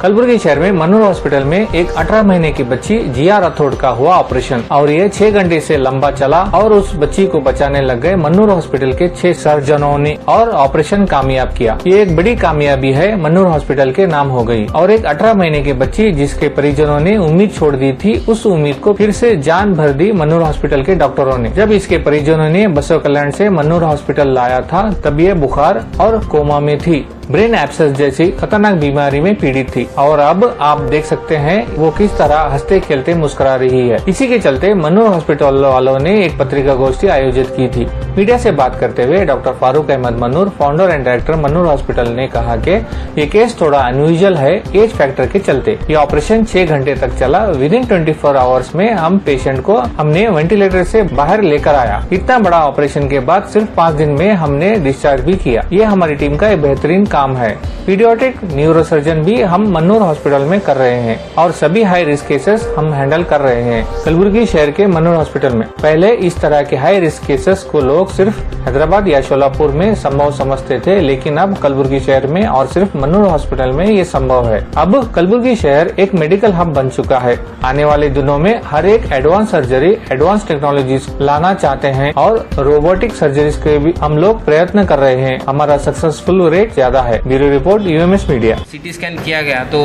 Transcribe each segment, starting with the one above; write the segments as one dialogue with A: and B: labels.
A: कलबुर्गी शहर में मन्नूर हॉस्पिटल में एक 18 महीने की बच्ची जिया राठौड़ का हुआ ऑपरेशन और ये 6 घंटे से लंबा चला और उस बच्ची को बचाने लग गए मन्नूर हॉस्पिटल के 6 सर्जनों ने और ऑपरेशन कामयाब किया। ये एक बड़ी कामयाबी है, मन्नूर हॉस्पिटल के नाम हो गई। और एक 18 महीने की बच्ची जिसके परिजनों ने उम्मीद छोड़ दी थी, उस उम्मीद को फिर से जान भर दी मन्नूर हॉस्पिटल के डॉक्टरों ने। जब इसके परिजनों ने बसव कल्याण से मन्नूर हॉस्पिटल लाया था तब ये बुखार और कोमा में थी, ब्रेन एब्सेस जैसी खतरनाक बीमारी में पीड़ित थी और अब आप देख सकते हैं वो किस तरह हंसते खेलते मुस्कुरा रही है। इसी के चलते मन्नूर हॉस्पिटल वालों ने एक पत्रिका गोष्ठी आयोजित की थी। मीडिया से बात करते हुए doctor Farooq Ahmad Mannur, founder and director Mannur hospital ने कहा कि ये केस थोड़ा अनयूजुअल है एज फैक्टर के चलते। ये ऑपरेशन 6 घंटे तक चला। विदिन 24 आवर्स में हम पेशेंट को हमने वेंटिलेटर से बाहर लेकर आया। इतना बड़ा ऑपरेशन के बाद सिर्फ 5 दिन में हमने डिस्चार्ज भी किया। ये हमारी टीम का एक बेहतरीन काम है। पीडियाट्रिक न्यूरोसर्जन भी हम मन्नूर हॉस्पिटल में कर रहे हैं और सभी हाई रिस्क केसेस हम हैंडल कर रहे हैं कलबुर्गी शहर के मन्नूर हॉस्पिटल में। पहले इस तरह के हाई रिस्क केसेस को लोग सिर्फ हैदराबाद या शोलापुर में संभव समझते थे, लेकिन अब कलबुर्गी शहर में और सिर्फ मन्नूर हॉस्पिटल में ये संभव है। अब कलबुर्गी शहर एक मेडिकल हब बन चुका है। आने वाले दिनों में हर एक एडवांस सर्जरी, एडवांस टेक्नोलॉजीज लाना चाहते हैं और रोबोटिक सर्जरीज के भी हम लोग प्रयत्न कर रहे हैं। हमारा सक्सेसफुल रेट ज्यादा है। Bureau report UMS media.
B: CT scan किया गया तो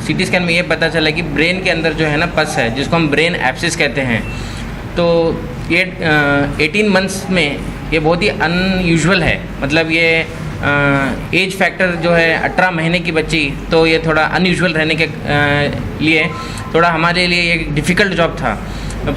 B: सीटी स्कैन में ये पता चला कि ब्रेन के अंदर जो है ना पस है, जिसको हम ब्रेन एब्सिस कहते हैं। तो ये 18 मंथ्स में ये बहुत ही अनयूजुअल है। मतलब ये एज फैक्टर जो है 18 महीने की बच्ची, तो ये थोड़ा अनयूजुअल रहने के लिए थोड़ा हमारे लिए एक डिफ़िकल्ट जॉब था।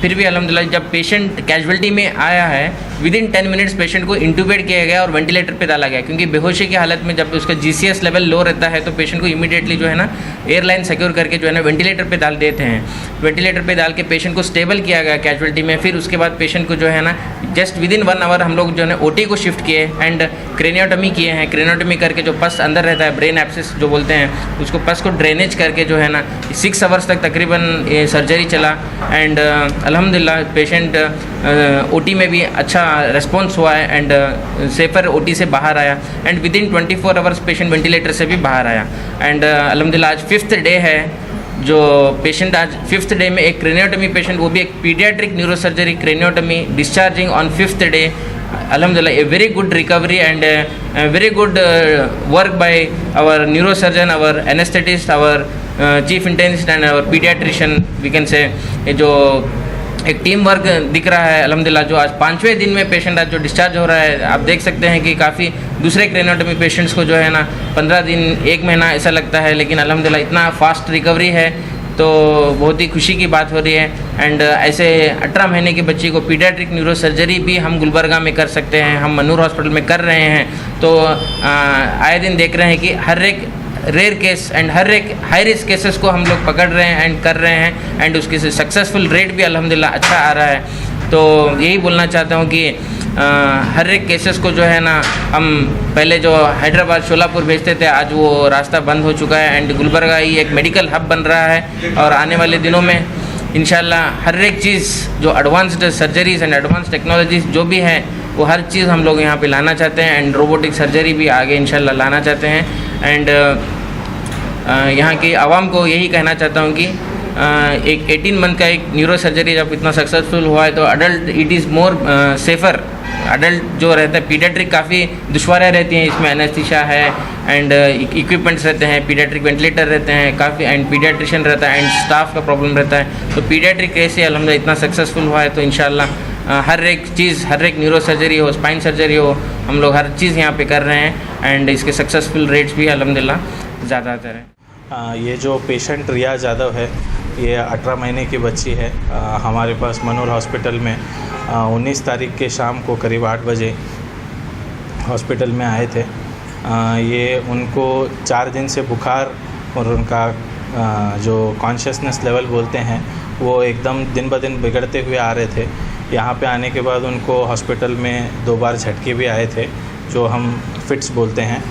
B: फिर भी अल्हम्दुलिल्लाह जब पेशेंट कैजुअल्टी में आया है, विदिन 10 मिनट्स पेशेंट को इंटूबेट किया गया और वेंटिलेटर पे डाला गया, क्योंकि बेहोशी की हालत में जब उसका जीसीएस लेवल लो रहता है तो पेशेंट को इमीडिएटली जो है ना एयरलाइन सिक्योर करके जो है ना वेंटिलेटर पे डाल देते हैं। वेंटिलेटर पे डाल के पेशेंट को स्टेबल किया गया कैजुअल्टी में। फिर उसके बाद पेशेंट को जो है ना जस्ट विदिन 1 आवर हम लोग जो है ना ओटी को शिफ्ट किए एंड क्रेनियोटमी किए हैं। क्रेनियोटमी करके जो पस अंदर रहता है, ब्रेन एब्सिस जो बोलते हैं, उसको पस को ड्रेनेज करके जो है ना 6 आवर्स तक तकरीबन ये सर्जरी चला एंड अल्हम्दुलिल्लाह पेशेंट ओटी में भी अच्छा रिस्पॉन्स हुआ है एंड सेफर ओटी से बाहर आया and within 24 hours patient ventilator से भी बाहर आया एंड अल्हम्दुलिल्लाह आज 5th डे है जो पेशेंट आज 5th डे में एक क्रेनियोटमी पेशेंट, वो भी एक paediatric neurosurgery craniotomy discharging on 5th day. अल्हम्दुलिल्लाह a very good recovery and very good work by our neurosurgeon, our anaesthetist, our chief intensivist and our paediatrician we can say. जो एक team work दिख रहा है अल्हम्दुलिल्लाह। जो आज 5वें दिन में पेशेंट आज जो डिस्चार्ज हो रहा है, आप देख सकते हैं कि काफ़ी दूसरे क्रेनियोटमी पेशेंट्स को जो है ना 15 दिन 1 महीना ऐसा लगता है, लेकिन अल्हम्दुलिल्लाह इतना फास्ट रिकवरी है तो बहुत ही खुशी की बात हो रही है। एंड ऐसे 18 महीने की बच्ची को पीडियाट्रिक न्यूरोसर्जरी भी हम गुलबर्गा में कर सकते हैं, हम मन्नूर हॉस्पिटल में कर रहे हैं। तो आए दिन देख रहे हैं कि हर एक रेयर केस एंड हर एक हाई रिस्क केसेस को हम लोग पकड़ रहे हैं एंड कर रहे हैं एंड उसकी सक्सेसफुल रेट भी अल्हम्दुलिल्लाह अच्छा आ रहा है। तो यही बोलना चाहता हूँ कि हर एक केसेस को जो है ना हम पहले जो हैदराबाद शोलापुर भेजते थे, आज वो रास्ता बंद हो चुका है एंड गुलबर्गा ही एक मेडिकल हब बन रहा है और आने वाले दिनों में इंशाल्लाह हर एक चीज़ जो advanced surgeries and advance technologies जो भी है वो हर चीज़ हम लोग यहाँ पे लाना चाहते हैं एंड रोबोटिक सर्जरी भी आगे इंशाल्लाह लाना चाहते हैं। एंड यहाँ की आवाम को यही कहना चाहता हूँ कि एक 18 मंथ का एक न्यूरो सर्जरी जब इतना सक्सेसफुल हुआ है तो adult it is more safer. Adult जो रहता है पीडियाट्रिक काफ़ी दुश्वारियाँ रहती हैं, इसमें एनेस्थीसिया है एंड इक्विपमेंट्स रहते हैं, पीडियाट्रिक वेंटिलेटर रहते हैं काफ़ी एंड पीडियाट्रिशियन रहता है एंड स्टाफ का प्रॉब्लम रहता है। तो पीडियाट्रिक केस अल्हम्दुलिल्लाह इतना सक्सेसफुल हुआ है तो इंशाल्लाह हर एक चीज़, हर एक न्यूरो सर्जरी हो, स्पाइन सर्जरी हो, हम लोग हर चीज़ यहाँ पे कर रहे हैं एंड इसके सक्सेसफुल रेट्स भी अल्हम्दुलिल्लाह ज़्यादातर हैं।
C: ये जो पेशेंट रिया यादव है, ये 18 महीने की बच्ची है। हमारे पास मन्नूर हॉस्पिटल में 19 तारीख के शाम को करीब 8 बजे हॉस्पिटल में आए थे। ये उनको 4 दिन से बुखार और उनका जो कॉन्शियसनेस लेवल बोलते हैं वो एकदम दिन ब दिन बिगड़ते हुए आ रहे थे। यहाँ पे आने के बाद उनको हॉस्पिटल में 2 बार झटके भी आए थे जो हम फिट्स बोलते हैं।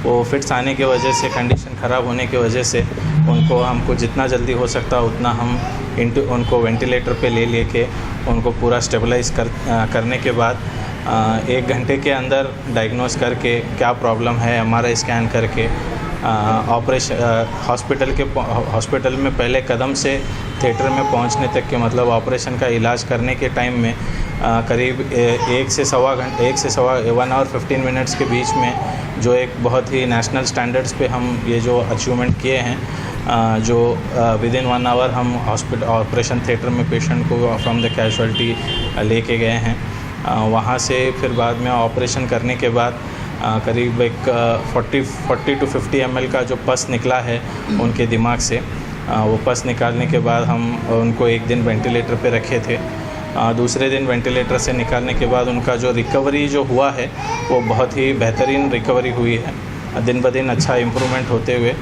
C: वो फिट्स आने की वजह से, कंडीशन ख़राब होने की वजह से उनको हमको जितना जल्दी हो सकता उतना हम उनको वेंटिलेटर पे ले लेके उनको पूरा स्टेबलाइज करने के बाद 1 घंटे के अंदर डायग्नोस करके क्या प्रॉब्लम है MRI स्कैन करके हॉस्पिटल में पहले कदम से थिएटर में पहुंचने तक के मतलब ऑपरेशन का इलाज करने के टाइम में करीब 1 से सवा 1 आवर 15 मिनट्स के बीच में जो एक बहुत ही नेशनल स्टैंडर्ड्स पे हम ये जो अचीवमेंट किए हैं, जो विद इन 1 आवर हम ऑपरेशन थिएटर में पेशेंट को फ्रॉम द कैजुअल्टी लेके गए हैं। वहाँ से फिर बाद में ऑपरेशन करने के बाद करीब एक 40 to 50 ml का जो पस निकला है उनके दिमाग से, वो पस निकालने के बाद हम उनको एक दिन वेंटिलेटर पे रखे थे। दूसरे दिन वेंटिलेटर से निकालने के बाद उनका जो रिकवरी जो हुआ है वो बहुत ही बेहतरीन रिकवरी हुई है। दिन ब दिन अच्छा इम्प्रूवमेंट होते हुए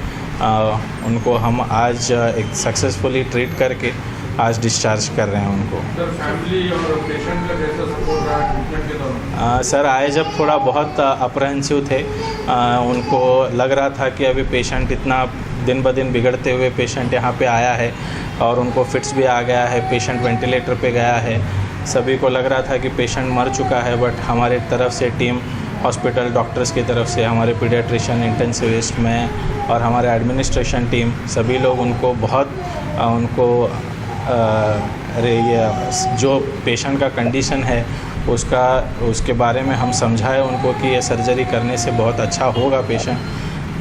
C: उनको हम आज एक सक्सेसफुली ट्रीट करके आज डिस्चार्ज कर रहे हैं उनको।
D: सर फैमिली और पेशेंट का कैसा सपोर्ट रहा ट्रीटमेंट के दौरान?
C: सर आए जब थोड़ा बहुत अप्रहेंसिव थे, उनको लग रहा था कि अभी पेशेंट इतना दिन ब दिन बिगड़ते हुए पेशेंट यहाँ पे आया है और उनको फिट्स भी आ गया है, पेशेंट वेंटिलेटर पे गया है। सभी को लग रहा था कि पेशेंट मर चुका है, बट हमारे तरफ से टीम हॉस्पिटल डॉक्टर्स की तरफ से, हमारे पीडियाट्रिशियन, इंटेंसिविस्ट में और हमारे एडमिनिस्ट्रेशन टीम सभी लोग उनको बहुत ये जो पेशेंट का कंडीशन है उसके बारे में हम समझाए उनको कि ये सर्जरी करने से बहुत अच्छा होगा पेशेंट।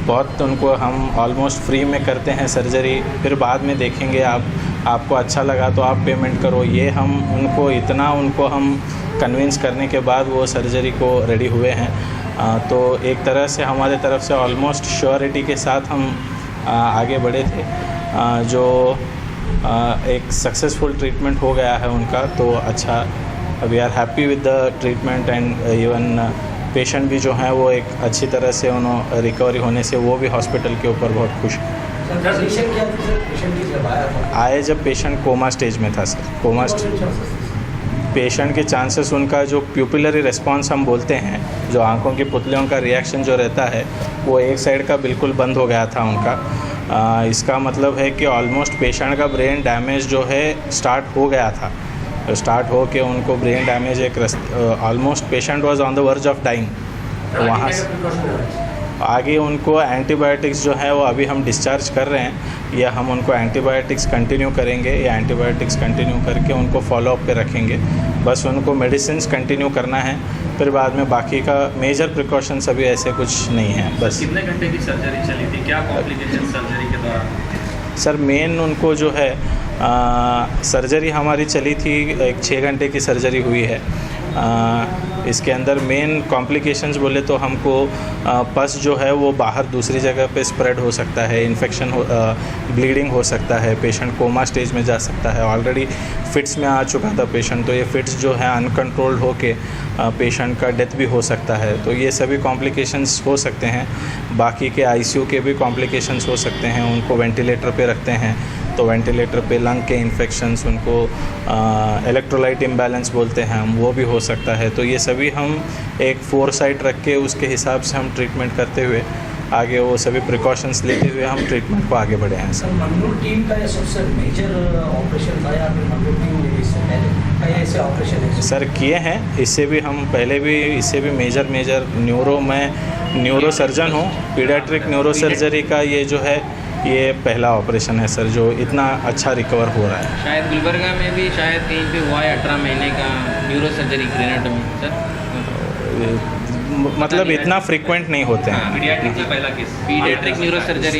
C: बहुत उनको हम ऑलमोस्ट फ्री में करते हैं सर्जरी, फिर बाद में देखेंगे आपको अच्छा लगा तो आप पेमेंट करो। ये हम उनको हम कन्विंस करने के बाद वो सर्जरी को रेडी हुए हैं। तो एक तरह से हमारे तरफ से ऑलमोस्ट श्योरिटी के साथ हम आगे बढ़े थे। जो एक सक्सेसफुल ट्रीटमेंट हो गया है उनका, तो अच्छा we are happy with the treatment and even patient भी जो हैं वो एक अच्छी तरह से उन्होंने रिकवरी होने से वो भी हॉस्पिटल के ऊपर बहुत खुश हैं। आए जब पेशेंट कोमा स्टेज में था सर, पेशेंट के चांसेस, उनका जो प्यूपिलरी रिस्पॉन्स हम बोलते हैं, जो आंखों की पुतलियों का रिएक्शन जो रहता है वो एक साइड का बिल्कुल बंद हो गया था उनका। इसका मतलब है कि ऑलमोस्ट पेशेंट का ब्रेन डैमेज जो है स्टार्ट हो गया था। स्टार्ट हो के उनको ब्रेन डैमेज एक almost patient was on the verge of dying. वहाँ से आगे उनको एंटीबायोटिक्स जो है वो अभी हम डिस्चार्ज कर रहे हैं, या हम उनको एंटीबायोटिक्स कंटिन्यू करेंगे, या एंटीबायोटिक्स कंटिन्यू करके उनको फॉलोअप पे रखेंगे। बस उनको मेडिसिन्स कंटिन्यू करना है, फिर बाद में बाकी का मेजर प्रिकॉशंस अभी ऐसे कुछ नहीं है। बस
E: कितने घंटे की सर्जरी चली थी, क्या कॉम्प्लिकेशन सर्जरी के दौरान?
C: सर मेन उनको जो है सर्जरी हमारी चली थी, एक 6 घंटे की सर्जरी हुई है। इसके अंदर मेन कॉम्प्लिकेशंस बोले तो हमको पस जो है वो बाहर दूसरी जगह पे स्प्रेड हो सकता है, इन्फेक्शन ब्लीडिंग हो सकता है, पेशेंट कोमा स्टेज में जा सकता है। ऑलरेडी फिट्स में आ चुका था पेशेंट, तो ये फिट्स जो है अनकंट्रोल्ड होके पेशेंट का डेथ भी हो सकता है। तो ये सभी कॉम्प्लिकेशंस हो सकते हैं। बाकी के आईसीयू के भी कॉम्प्लिकेशंस हो सकते हैं, उनको वेंटिलेटर पे रखते हैं तो वेंटिलेटर पे लंग के इन्फेक्शंस, उनको इलेक्ट्रोलाइट इम्बैलेंस बोलते हैं हम, वो भी हो सकता है। तो ये सभी हम एक फोरसाइट रख के उसके हिसाब से हम ट्रीटमेंट करते हुए आगे वो सभी प्रिकॉशंस लेते हुए हम ट्रीटमेंट को आगे बढ़े हैं।
F: सर मन्नूर टीम का ये सबसे मेजर ऑपरेशन था, या फिर मन्नूर टीम ने इससे पहले कई ऐसे ऑपरेशन है
C: सर किए हैं? इससे भी हम पहले भी इससे भी मेजर मैं न्यूरो सर्जन हूँ। पीडियाट्रिक न्यूरो सर्जरी का ये जो है ये पहला ऑपरेशन है सर जो इतना अच्छा रिकवर हो रहा है।
B: शायद गुलबर्गा में भी शायद कहीं पे हुआ है 18 महीने का न्यूरो सर्जरी ग्रेनेड में सर।
C: मतलब इतना फ्रीक्वेंट नहीं होते हैं।
E: पीडियाट्रिक में पहला केस,
B: पीडियाट्रिक न्यूरो सर्जरी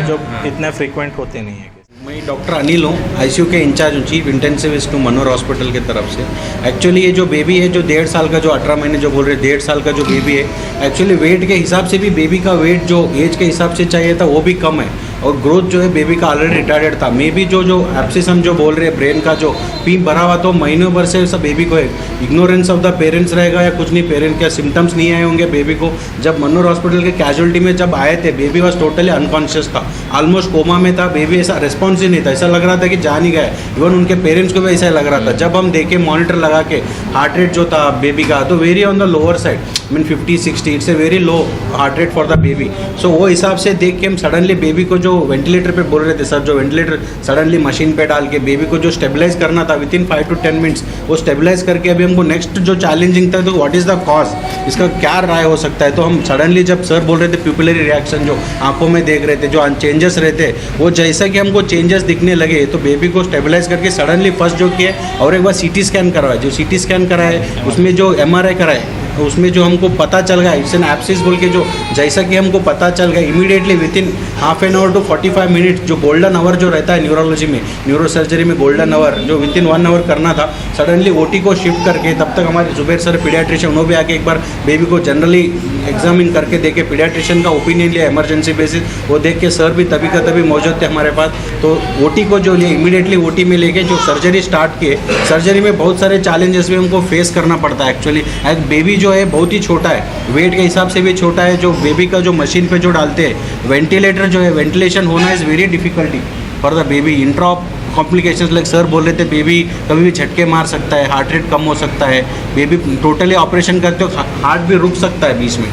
C: जो इतने फ्रीक्वेंट होते नहीं है।
G: मैं डॉक्टर अनिल हूँ, आईसीयू के इंचार्ज हूँ, चीफ इंटेंसिविस्ट हूँ मनोर हॉस्पिटल की तरफ से। एक्चुअली ये जो बेबी है, जो 1.5 साल का, जो 18 महीने जो बोल रहे 1.5 साल का जो बेबी है, एक्चुअली वेट के हिसाब से भी बेबी का वेट जो एज के हिसाब से चाहिए था वो भी कम है, और ग्रोथ जो है बेबी का ऑलरेडी रिटार्डेड था। मे बी जो एब्सिस हम जो बोल रहे हैं ब्रेन का जो पीप भरा हुआ तो महीनों भर से सब बेबी को इग्नोरेंस ऑफ द पेरेंट्स रहेगा या कुछ नहीं, पेरेंट के सिम्टम्स नहीं आए होंगे बेबी को। जब मनोर हॉस्पिटल के कैजुअलिटी में जब आए थे बेबी वॉज टोटली अनकॉन्शियस था। ऑलमोस्ट कोमा में था, बेबी ऐसा रिस्पॉन्स ही नहीं था, ऐसा लग रहा था कि जान ही गया। इवन उनके पेरेंट्स को भी ऐसा लग रहा था। जब हम देखे मॉनिटर लगा के हार्ट रेट जो था बेबी का, तो very on the lower side, mean 50-60, it's a very low heart rate for the baby. So वो हिसाब से देख के हम सडनली बेबी को जो वेंटिलेटर पे बोल रहे थे सर, जो वेंटिलेटर सडनली मशीन पे डाल के बेबी को जो स्टेबलाइज करना था विद इन 5 to 10 मिनट्स, वो स्टेबलाइज करके अभी हमको नेक्स्ट जो चैलेंजिंग था, तो व्हाट इज़ द कॉज, इसका क्या राय हो सकता है। तो हम सडनली जब सर बोल रहे थे प्यूपिलरी रिएक्शन जो आंखों में देख रहे थे, जो चेंजेस रहते, वो जैसा कि हमको चेंजेस दिखने लगे, तो बेबी को स्टेबलाइज करके सडनली फर्स्ट जो किया और एक बार सीटी स्कैन करवाया। जो सीटी स्कैन कराए उसमें जो MRI कराए, उसमें जो हमको पता चल गया इट्स एन एब्सिस बोल के, जो जैसा कि हमको पता चल गया immediately within half an hour to 45 minute, जो गोल्डन आवर जो रहता है न्यूरोलॉजी में, न्यूरो सर्जरी में गोल्डन आवर जो विद इन 1 आवर करना था, सडनली OT को शिफ्ट करके, तब तक हमारे जुबैर सर पीडियाट्रिशियन उन्होंने भी आके एक बार बेबी को जनरली एग्जामिन करके देखे, पीडियाट्रिशियन का ओपिनियन लिया इमरजेंसी बेसिस, वो देख के सर भी तभी का तभी मौजूद थे हमारे पास। तो OT को जो लिए इमीडिएटली OT में लेके जो सर्जरी स्टार्ट किए। सर्जरी में बहुत सारे चैलेंजेस भी हमको फेस करना पड़ता है एक्चुअली। एक बेबी जो है बहुत ही छोटा है, वेट के हिसाब से भी छोटा है। जो बेबी का जो मशीन पे जो डालते हैं वेंटिलेटर जो है, वेंटिलेशन होना is very difficulty for the baby. Intraop complications like sir बोल रहे थे, बेबी कभी भी झटके मार सकता है, हार्ट रेट कम हो सकता है, बेबी टोटली ऑपरेशन करते हो हार्ट भी रुक सकता है बीच में,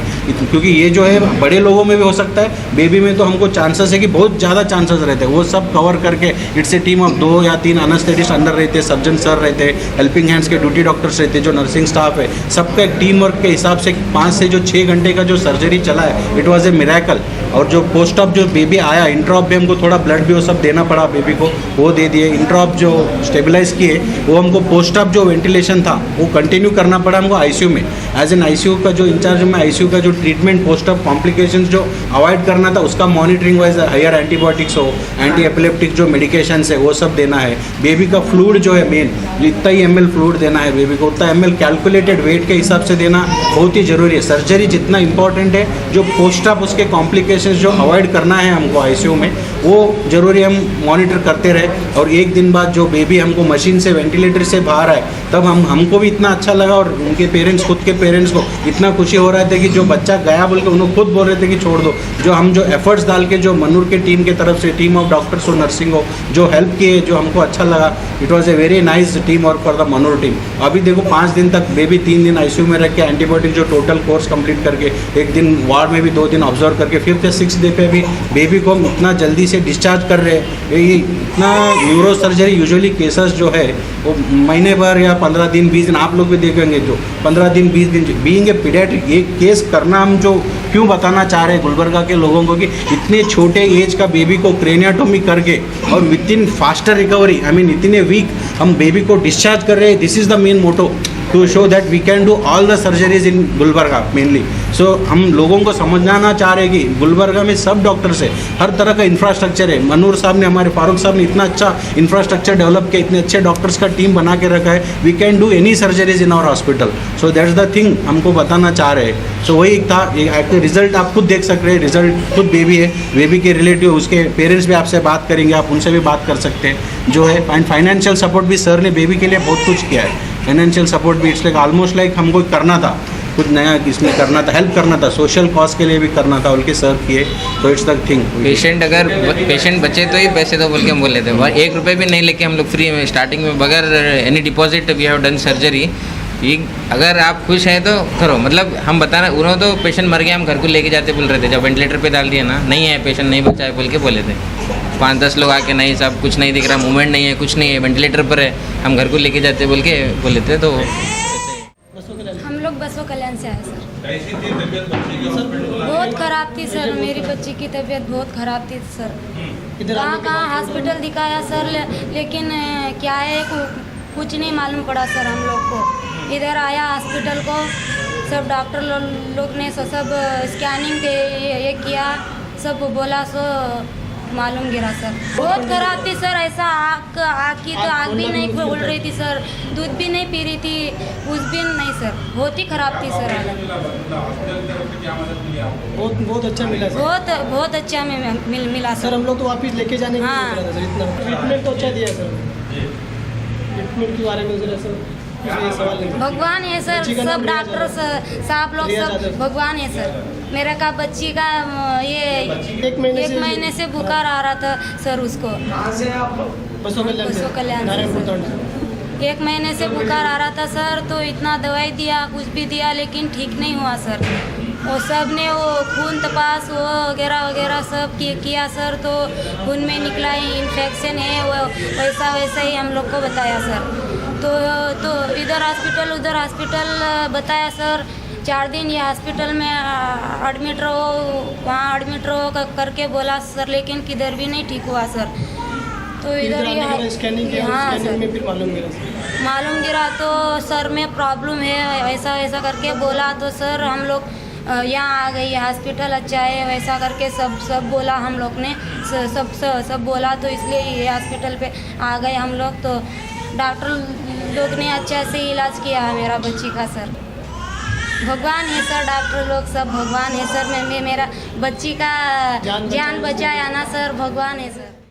G: क्योंकि ये जो है बड़े लोगों में भी हो सकता है, बेबी में तो हमको चांसेस है कि बहुत ज़्यादा चांसेस रहते हैं। वो सब कवर करके इट्स ए टीम ऑफ 2 या 3 एनेस्थेटिस्ट अंदर रहते हैं, सर्जन सर रहते हैं, हेल्पिंग हैंड्स के ड्यूटी डॉक्टर्स रहते हैं, जो नर्सिंग स्टाफ है, सबका एक टीम वर्क के हिसाब से 5 से जो 6 घंटे का जो सर्जरी चला है, इट वॉज ए मिरेकल। और जो पोस्ट ऑप जो बेबी आया, इंट्रॉप भी हमको थोड़ा ब्लड भी वो सब देना पड़ा बेबी को, वो दे दिए। इंट्रॉप जो स्टेबलाइज किए, वो हमको पोस्ट ऑप जो वेंटिलेशन था वो कंटिन्यू करना पड़ा हमको ICU में। एज एन ICU का जो इंचार्ज में, ICU का जो ट्रीटमेंट पोस्ट ऑप कॉम्प्लिकेशंस जो अवॉइड करना था, उसका मॉनिटरिंग वाइज हायर एंटीबायोटिक्स हो, एंटी एपिलेप्टिक जो मेडिकेशंस है वो सब देना है। बेबी का फ्लूइड जो है मेन, इतना ही ml फ्लूइड देना है बेबी को, उतना ml कैलकुलेटेड वेट के हिसाब से देना बहुत ही ज़रूरी है। सर्जरी जितना इंपॉर्टेंट है, जो पोस्ट ऑप उसके कॉम्प्लिकेशंस जो अवॉइड करना है हमको ICU में, वो ज़रूरी हम मॉनिटर करते रहे। और एक दिन बाद जो बेबी हमको मशीन से वेंटिलेटर से बाहर आए, तब हमको भी इतना अच्छा लगा और उनके पेरेंट्स, खुद के पेरेंट्स को इतना खुशी हो रहा था कि जो बच्चा गया बोल के उन्होंने खुद बोल रहे थे कि छोड़ दो। जो हम जो एफर्ट्स डाल के, जो मन्नूर के टीम की तरफ से, टीम ऑफ डॉक्टर्स और नर्सिंग हो, जो हेल्प किए, जो हमको अच्छा लगा, it was a very nice team work for the Mannur team. अभी देखो 5 दिन तक बेबी 3 दिन ICU में रख के एंटीबायोटिक जो टोटल कोर्स कंप्लीट करके, एक दिन वार्ड में भी 2 दिन ऑब्जर्व करके, फिर से 6th डे पे भी बेबी को हम इतना जल्दी से डिस्चार्ज कर रहे हैं। ये इतना न्यूरो सर्जरी यूजुअली केसेस जो है वो महीने भर या 15 दिन 20 दिन, आप लोग भी देखेंगे जो 15 दिन 20 दिन बीइंग ए पीडियाट्रिक, ये केस करना हम जो क्यों बताना चाह रहे हैं गुलबर्गा के लोगों को कि इतने छोटे एज का बेबी को क्रेनियाटोमी करके और with in faster recovery, I mean इतने वीक हम बेबी को डिस्चार्ज कर रहे हैं। This is the main motto to show that we can do all the surgeries in Gulbarga mainly. So हम लोगों को समझाना चाह रहे हैं कि गुलबर्गा में सब डॉक्टर्स है, हर तरह का इंफ्रास्ट्रक्चर है। मन्नूर साहब ने, हमारे फारूक साहब ने इतना अच्छा इंफ्रास्ट्रक्चर डेवलप किया, इतने अच्छे डॉक्टर्स का टीम बना के रखा है। We can do any surgeries in our hospital. So that's the thing हमको बताना चाह रहे हैं। सो वही था, रिजल्ट आप खुद देख सकते हैं। रिजल्ट खुद बेबी है, बेबी के रिलेटिव उसके पेरेंट्स भी आपसे बात करेंगे, आप उनसे भी बात कर सकते हैं जो है। एंड फाइनेंशियल सपोर्ट भी सर ने बेबी के लिए बहुत कुछ किया है। फाइनेंशियल सपोर्ट भी इट्स लाइक ऑलमोस्ट लाइक हमको करना था, कुछ नया इसमें करना था, हेल्प करना था, सोशल कॉज के लिए भी करना था, उनके सर किए। तो इट्स द थिंग।
B: पेशेंट बचे तो ही पैसे दो बोल के हम बोले थे, और 1 रुपये भी नहीं लेके हम लोग फ्री में स्टार्टिंग में बगैर any deposit we have done surgery. ये अगर आप खुश हैं तो करो, मतलब हम बताना, उन्होंने तो पेशेंट मर गया हम घर को लेके जाते बोल रहे थे, जब वेंटिलेटर पे डाल दिया ना, नहीं है पेशेंट, नहीं बचा है बोल के बोले थे। 5-10 लोग आके, नहीं साहब कुछ नहीं दिख रहा, मूवमेंट नहीं है, कुछ नहीं है, वेंटिलेटर पर है, हम घर को लेके जाते बोल के बोले थे। तो
H: हम लोग बसों कल्याण से आए सर। बहुत ख़राब थी सर, मेरी बच्ची की तबीयत बहुत ख़राब थी सर। कहाँ हॉस्पिटल दिखाया सर, लेकिन क्या है कुछ नहीं मालूम पड़ा सर हम लोग को। इधर आया हॉस्पिटल को, सब डॉक्टर लोग ने सब स्कैनिंग के ये किया, सब बोला सो मालूम गिरा सर। बहुत ख़राब थी सर, ऐसा आँख की तो आँख भी नहीं खोल रही थी सर, दूध भी नहीं पी रही थी, कुछ भी नहीं सर, बहुत ही ख़राब थी सर हालत।
I: बहुत अच्छा मिला सर,
H: बहुत अच्छा में मिला
I: सर। हम लोग तो वापस लेके जाने के लिए बोला था सर, इतना ट्रीटमेंट तो अच्छा दिया सर। ट्रीटमेंट के बारे में जरा सर सवाल
H: भगवान है सर, सब डॉक्टर साहब लोग सब भगवान है सर। मेरे का बच्ची का ये
I: एक
H: महीने से बुखार आ रहा था सर उसको।
I: कहाँ से आप? बसों कल्याण से।
H: बसों कल्याण से
I: नारायणपुर
H: सर।
I: तोंड।
H: 1 महीने से बुखार आ रहा था सर, तो इतना दवाई दिया, कुछ भी दिया, लेकिन ठीक नहीं हुआ सर। वो सब ने वो खून तपास वो वगैरह वगैरह सब किया सर, तो खून में निकला इन्फेक्शन है, वो वैसा ही हम लोग को बताया सर। तो इधर हॉस्पिटल उधर हॉस्पिटल बताया सर। 4 दिन ये हॉस्पिटल में एडमिट रहो, वहाँ एडमिट रहो करके बोला सर, लेकिन किधर भी नहीं ठीक हुआ सर। तो इधर ये
I: स्कैनिंग किया,
H: हाँ
I: स्कैनिंग में
H: सर,
I: फिर
H: मालूम गिरा तो सर में प्रॉब्लम है, ऐसा करके बोला। तो सर हम लोग यहाँ आ गई, हॉस्पिटल अच्छा है वैसा करके सब बोला हम लोग ने, सब बोला, तो इसलिए ये हॉस्पिटल पे आ गए हम लोग। तो डॉक्टर लोग ने अच्छा से इलाज किया है मेरा बच्ची का सर। भगवान है सर, डॉक्टर लोग सब भगवान है सर। मैं मेरा बच्ची का जान बचाया ना सर, भगवान है सर।